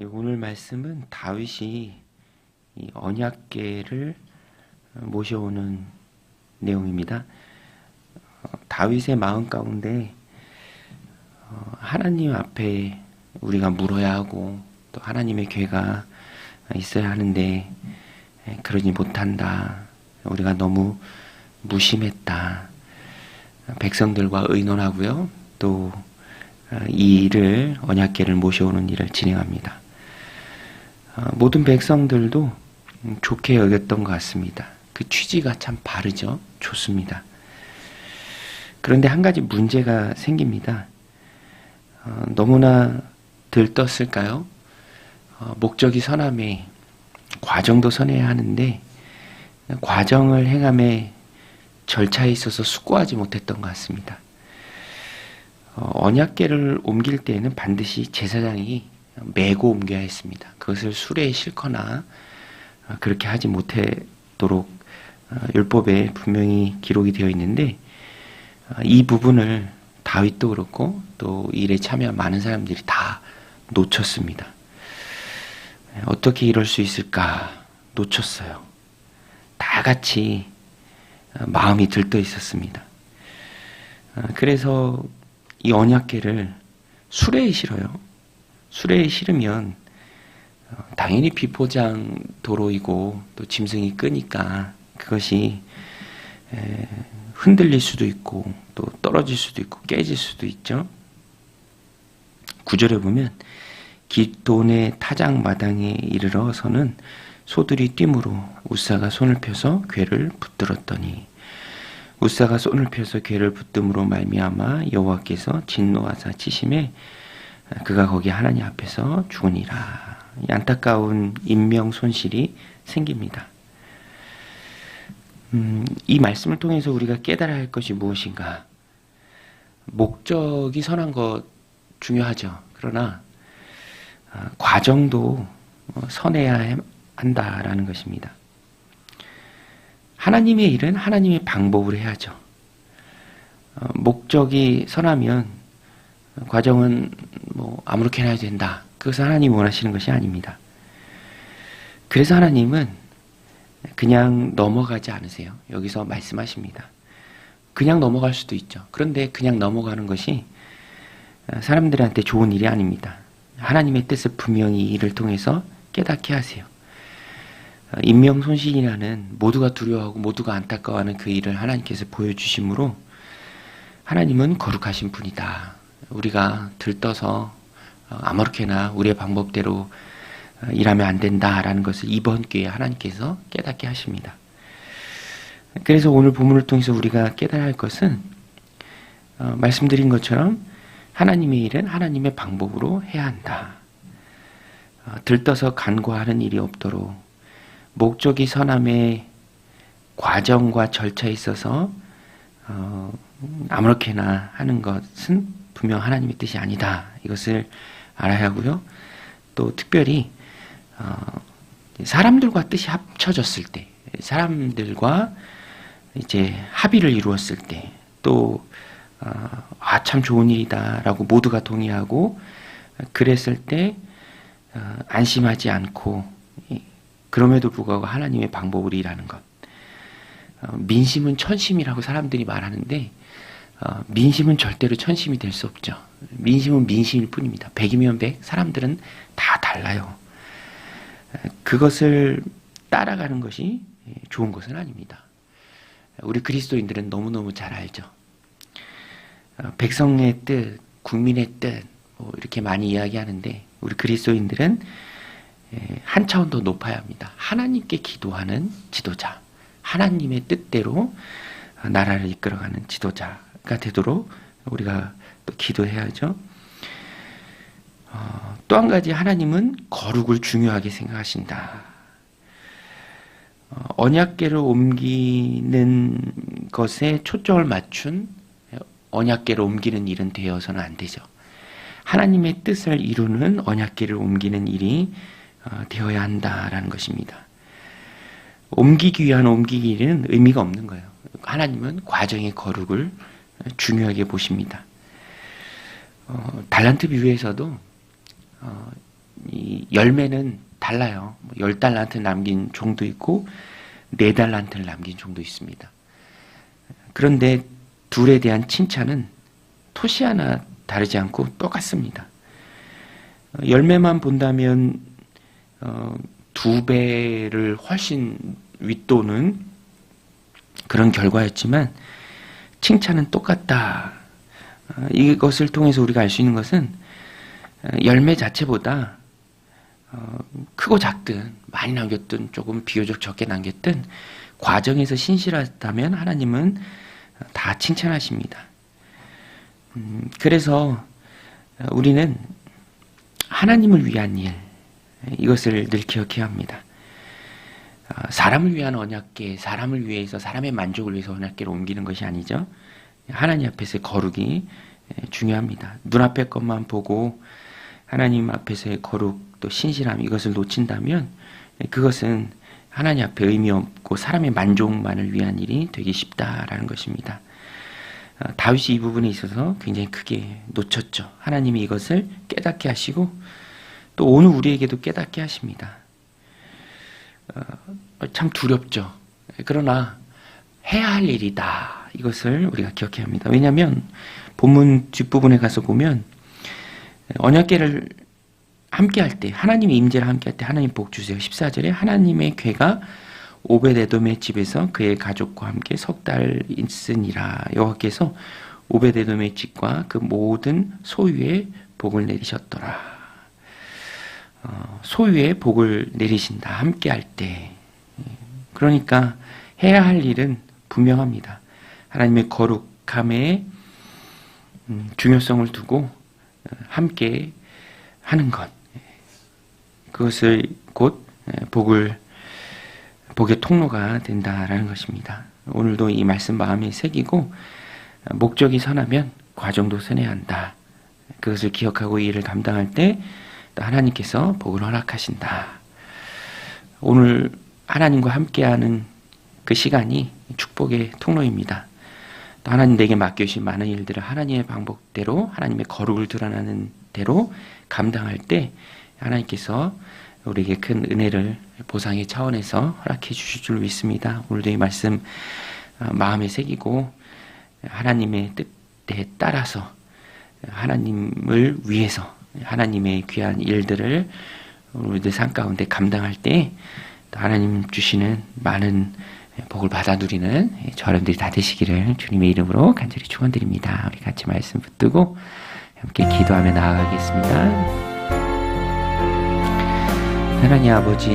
오늘 말씀은 다윗이 이 언약궤를 모셔오는 내용입니다. 다윗의 마음 가운데 하나님 앞에 우리가 물어야 하고 또 하나님의 궤가 있어야 하는데 그러지 못한다. 우리가 너무 무심했다. 백성들과 의논하고요. 또 이 일을 언약궤를 모셔오는 일을 진행합니다. 모든 백성들도 좋게 여겼던 것 같습니다. 그 취지가 참 바르죠. 좋습니다. 그런데 한 가지 문제가 생깁니다. 너무나 들떴을까요? 목적이 선함에 과정도 선해야 하는데 과정을 행함에 절차에 있어서 숙고하지 못했던 것 같습니다. 언약궤를 옮길 때에는 반드시 제사장이 메고 옮겨야 했습니다. 그것을 수레에 싣거나 그렇게 하지 못하도록 율법에 분명히 기록이 되어 있는데 이 부분을 다윗도 그렇고 또 일에 참여한 많은 사람들이 다 놓쳤습니다. 어떻게 이럴 수 있을까? 놓쳤어요. 다 같이 마음이 들떠 있었습니다. 그래서 이 언약궤를 수레에 실어요. 수레에 실으면 당연히 비포장 도로이고 또 짐승이 끄니까 그것이 흔들릴 수도 있고 또 떨어질 수도 있고 깨질 수도 있죠. 9절에 보면 기돈의 타작 마당에 이르러서는 소들이 뛰므로 웃사가 손을 펴서 궤를 붙들었더니 웃사가 손을 펴서 궤를 붙듦으로 말미암아 여호와께서 진노하사 치심에 그가 거기 하나님 앞에서 죽으니라. 안타까운 인명 손실이 생깁니다. 이 말씀을 통해서 우리가 깨달아야 할 것이 무엇인가? 목적이 선한 것 중요하죠. 그러나 과정도 선해야 한다라는 것입니다. 하나님의 일은 하나님의 방법으로 해야죠. 목적이 선하면 과정은 아무렇게나 해도 된다. 그것은 하나님이 원하시는 것이 아닙니다. 그래서 하나님은 그냥 넘어가지 않으세요. 여기서 말씀하십니다. 그냥 넘어갈 수도 있죠. 그런데 그냥 넘어가는 것이 사람들한테 좋은 일이 아닙니다. 하나님의 뜻을 분명히 이 일을 통해서 깨닫게 하세요. 인명 손실이라는 모두가 두려워하고 모두가 안타까워하는 그 일을 하나님께서 보여주심으로 하나님은 거룩하신 분이다. 우리가 들떠서 아무렇게나 우리의 방법대로 일하면 안 된다라는 것을 이번 기회에 하나님께서 깨닫게 하십니다. 그래서 오늘 본문을 통해서 우리가 깨달아야 할 것은 말씀드린 것처럼 하나님의 일은 하나님의 방법으로 해야 한다. 들떠서 간과하는 일이 없도록 목적이 선함의 과정과 절차에 있어서 아무렇게나 하는 것은 분명 하나님의 뜻이 아니다. 이것을 알아야 하고요. 또 특별히 사람들과 뜻이 합쳐졌을 때, 사람들과 이제 합의를 이루었을 때, 또 참 좋은 일이다라고 모두가 동의하고 그랬을 때 안심하지 않고 그럼에도 불구하고 하나님의 방법으로 일하는 것. 민심은 천심이라고 사람들이 말하는데 민심은 절대로 천심이 될 수 없죠. 민심은 민심일 뿐입니다. 100이면 100, 사람들은 다 달라요. 그것을 따라가는 것이 좋은 것은 아닙니다. 우리 그리스도인들은 너무너무 잘 알죠. 백성의 뜻, 국민의 뜻 이렇게 많이 이야기하는데 우리 그리스도인들은 한 차원 더 높아야 합니다. 하나님께 기도하는 지도자, 하나님의 뜻대로 나라를 이끌어가는 지도자가 되도록 우리가 또 기도해야죠. 또 한 가지 하나님은 거룩을 중요하게 생각하신다. 언약궤를 옮기는 것에 초점을 맞춘 언약궤를 옮기는 일은 되어서는 안 되죠. 하나님의 뜻을 이루는 언약궤를 옮기는 일이 되어야 한다라는 것입니다. 옮기기 위한 옮기기 일은 의미가 없는 거예요. 하나님은 과정의 거룩을 중요하게 보십니다. 달란트 비유에서도 이 열매는 달라요. 10달란트 남긴 종도 있고 4달란트를 남긴 종도 있습니다. 그런데 둘에 대한 칭찬은 토시 하나 다르지 않고 똑같습니다. 열매만 본다면 2배를 훨씬 윗도는 그런 결과였지만 칭찬은 똑같다. 이것을 통해서 우리가 알 수 있는 것은 열매 자체보다 크고 작든 많이 남겼든 조금 비교적 적게 남겼든 과정에서 신실하다면 하나님은 다 칭찬하십니다. 그래서 우리는 하나님을 위한 일, 이것을 늘 기억해야 합니다. 사람을 위한 언약궤, 사람을 위해서, 사람의 만족을 위해서 언약궤를 옮기는 것이 아니죠. 하나님 앞에서의 거룩이 중요합니다. 눈앞의 것만 보고 하나님 앞에서의 거룩, 또 신실함, 이것을 놓친다면 그것은 하나님 앞에 의미 없고 사람의 만족만을 위한 일이 되기 쉽다라는 것입니다. 다윗이 이 부분에 있어서 굉장히 크게 놓쳤죠. 하나님이 이것을 깨닫게 하시고 또 오늘 우리에게도 깨닫게 하십니다. 참 두렵죠. 그러나 해야 할 일이다. 이것을 우리가 기억해야 합니다. 왜냐하면 본문 뒷부분에 가서 보면 언약궤를 함께 할 때, 하나님의 임재를 함께 할 때 하나님 복 주세요. 14절에 하나님의 궤가 오벳에돔의 집에서 그의 가족과 함께 석 달 있으니라. 여호와께서 오벳에돔의 집과 그 모든 소유에 복을 내리셨더라. 소유에 복을 내리신다. 함께 할 때. 그러니까 해야 할 일은 분명합니다. 하나님의 거룩함에 중요성을 두고 함께 하는 것. 그것을 곧 복의 통로가 된다라는 것입니다. 오늘도 이 말씀 마음에 새기고 목적이 선하면 과정도 선해야 한다. 그것을 기억하고 이 일을 감당할 때 또 하나님께서 복을 허락하신다. 오늘 하나님과 함께하는 그 시간이 축복의 통로입니다. 또 하나님 내게 맡겨주신 많은 일들을 하나님의 방법대로, 하나님의 거룩을 드러나는 대로 감당할 때 하나님께서 우리에게 큰 은혜를 보상의 차원에서 허락해 주실 줄 믿습니다. 오늘도 이 말씀 마음에 새기고 하나님의 뜻에 따라서 하나님을 위해서 하나님의 귀한 일들을 우리들 삶 가운데 감당할 때 하나님 주시는 많은 복을 받아 누리는 저 여러분들이 다 되시기를 주님의 이름으로 간절히 축원드립니다. 우리 같이 말씀 붙들고 함께 기도하며 나아가겠습니다. 하나님 아버지,